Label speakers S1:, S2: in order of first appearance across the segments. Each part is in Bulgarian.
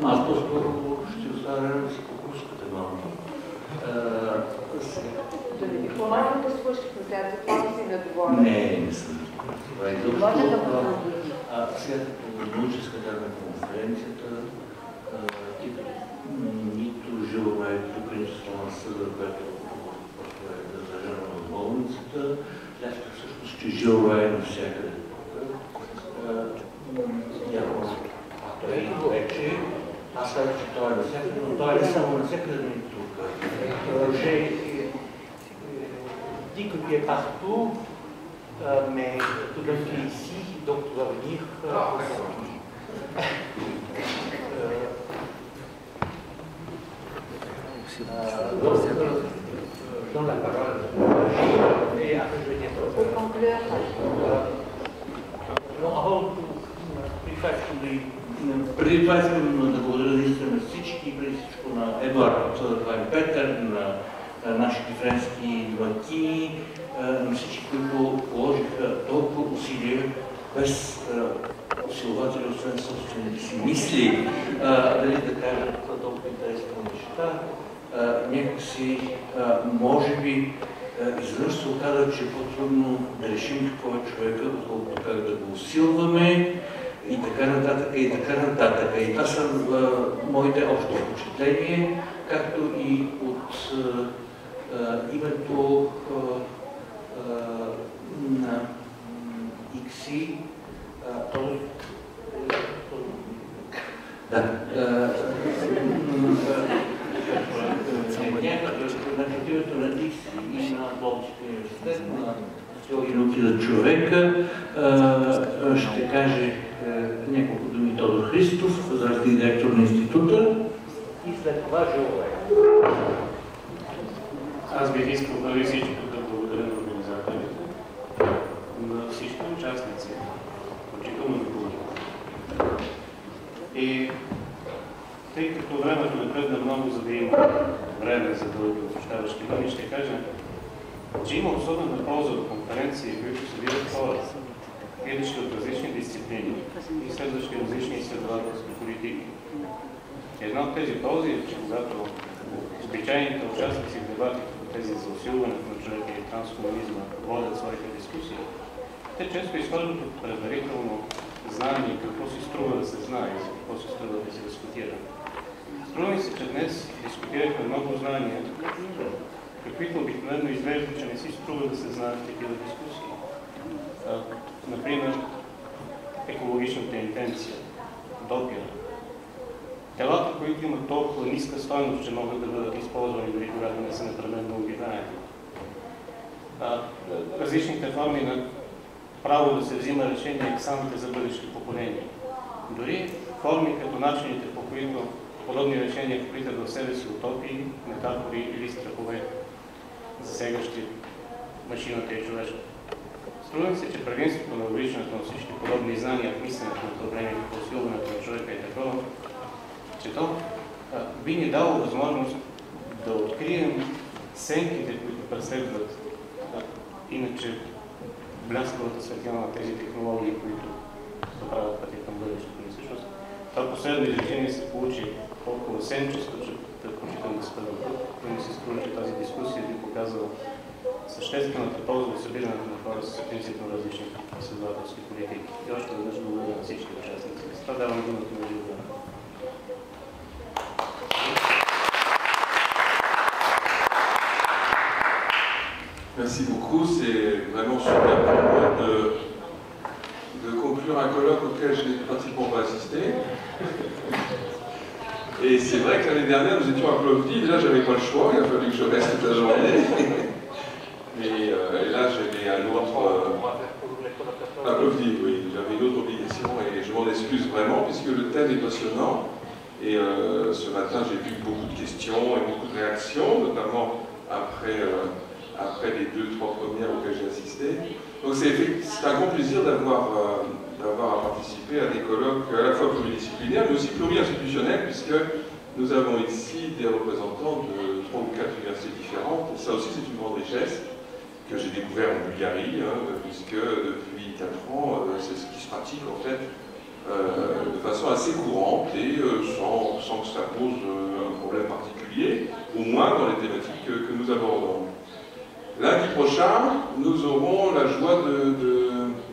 S1: Аз по-скоро ще оставя с покуската малко.
S2: Да не ви помага да свърши концерт, за това да си недоволен.
S1: Не съм. Това е изобщо. Сега като науческа на конференцията, нито Жиловето, принципство на съда, което е задържано в болницата, лято всъщност, че Жилова е навсякъде. Той вече, аз казвам, че той е навсякъде, но той е не само навсякъде, но и тук. J'ai dit que tu es partout, mais tout d'un coup ici, donc tu vas venir aujourd'hui. Dans la parole et après je vais dire
S2: Pour conclure.
S1: Преди това искам да благодаря наистина на всички, преди всичко на Едуард Петър, на нашите френски домакини, на всички, които положиха толкова усилия, без усилватели, освен собствените си мисли, дали да кажат толкова интересни неща. Някакси, може би, изведнъж се оказа, че е по-трудно да решим какво е човека, отколкото как да го усилваме и така нататък, и така нататък. И това са моите общо впечатления, както и от името на ИКСИ. Да. Името на ИКСИ и на Пловдивския университет, на теология и науки за човека, ще каже няколко думи Тодор Христов, заместник директор на института, и след това Жилова.
S3: Аз бих искал преди всичко да благодаря на организаторите, на всички участници, включително на публиката. И тъй като времето напредна много, за да има време за дълги обобщаващи думи, ще кажа, че има особена полза от конференции, които събират хора, идващи от различни дисциплини и следващи различни изследователски политики. Една от тези ползи е, че когато обичайните участници в дебатите по тези за усилването на човека и трансхуманизма водят своите дискусии, те често изхождат от предварително знание какво си струва да се знае и за какво си струва да се дискутира. Струва ми се, че днес дискутирахме много знания, каквито обикновено изглежда, че не си струва да се знаят такива дискусии. Например, екологичната интенция, допира. Телата, които имат толкова ниска стойност, че могат да бъдат използвани дори когато не са непременно обитаеми. Различните форми на право да се взима решение екс-анте за бъдещи поколения. Дори форми като начините, по които подобни решения вплитат в себе си утопии, метафори или страхове, засегащи машината и човешкото. Струва се, че предимството на увеличането на всички подобни знания в мисленето на проблемите по усилването на човека е такова, че то би ни дало възможност да открием сенките, които преследват иначе бляскавата светлина на тези технологии, които доправят пътя към бъдещето. И всъщност това последно изречение се получи толкова сенческо, че предпочитам да спъдам тук, но ми се струва, че тази дискусия би показала съществената полза от събирането на хора с принципно различни изследователски политики. И още веднъж благодаря на всички участници. С това давам думата на Жилова.
S4: Merci beaucoup, c'est vraiment super pour moi de conclure un colloque auquel je n'ai pratiquement pas assisté. Et c'est vrai que l'année dernière, nous étions à Plovdiv, là j'avais pas le choix, il a fallu que je reste toute la journée. Et là j'avais un autre... à Plovdiv, oui, j'avais une autre obligation et je m'en excuse vraiment puisque le thème est passionnant. Et ce matin j'ai vu beaucoup de questions et beaucoup de réactions, notamment après les 2-3 premières auxquelles j'ai assisté. Donc c'est un grand plaisir d'avoir à participer à des colloques à la fois pluridisciplinaires mais aussi pluri-institutionnels puisque nous avons ici des représentants de 3 ou 4 universités différentes. Et ça aussi c'est une grande richesse que j'ai découvert en Bulgarie, puisque depuis 4 ans c'est ce qui se pratique en fait de façon assez courante et pose un problème particulier, au moins dans les thématiques que nous abordons. Lundi prochain, nous aurons la joie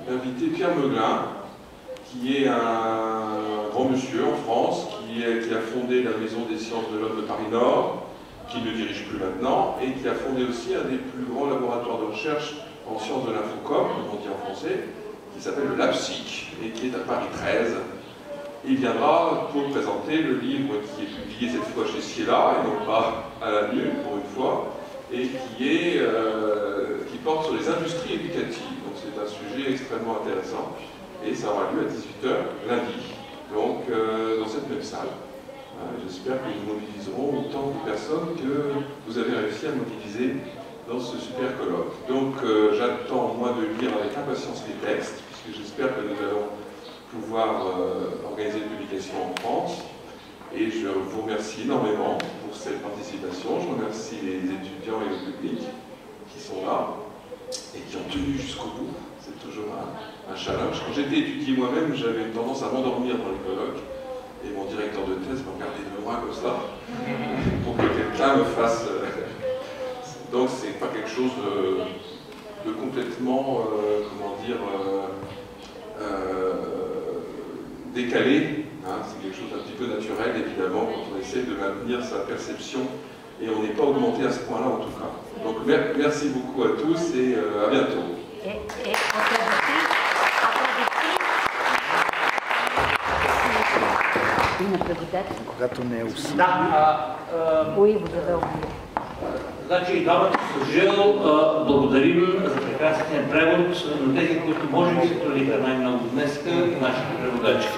S4: d'inviter Pierre Meuglin, qui est un grand monsieur en France, qui a fondé la Maison des sciences de l'homme de Paris-Nord, qui ne dirige plus maintenant, et qui a fondé aussi un des plus grands laboratoires de recherche en sciences de l'infocom, comme on dit en français, qui s'appelle le LabSIC, et qui est à Paris 13. Il viendra pour présenter le livre qui est publié cette fois chez Sciella, et non pas à la nulle, pour une fois, et qui porte sur les industries éducatives. Donc c'est un sujet extrêmement intéressant, et ça aura lieu à 18h lundi, donc dans cette même salle. J'espère que nous mobiliserons autant de personnes que vous avez réussi à mobiliser dans ce super colloque. Donc j'attends moi de lire avec impatience les textes, puisque j'espère que nous allons pouvoir organiser une publication en France. Et je vous remercie énormément pour cette participation. Je remercie les étudiants et le public qui sont là et qui ont tenu jusqu'au bout. C'est toujours un challenge. Quand j'étais étudié moi-même, j'avais une tendance à m'endormir dans les colloques. Et mon directeur de thèse me regardait de loin comme ça pour que quelqu'un me fasse. Donc c'est pas quelque chose de complètement, comment dire, décalé. Hein, c'est quelque chose d'un petit peu naturel, évidemment, quand on essaie de maintenir sa perception, et on n'est pas augmenté à ce point-là en tout cas. Donc merci beaucoup à tous et à bientôt.
S2: Oui, vous avez oublié.
S1: Значи, двамата с Жил благодарим за прекрасния превод на тези, които може би се трудиха най-много днес, нашите преводачи.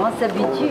S2: On s'habitue.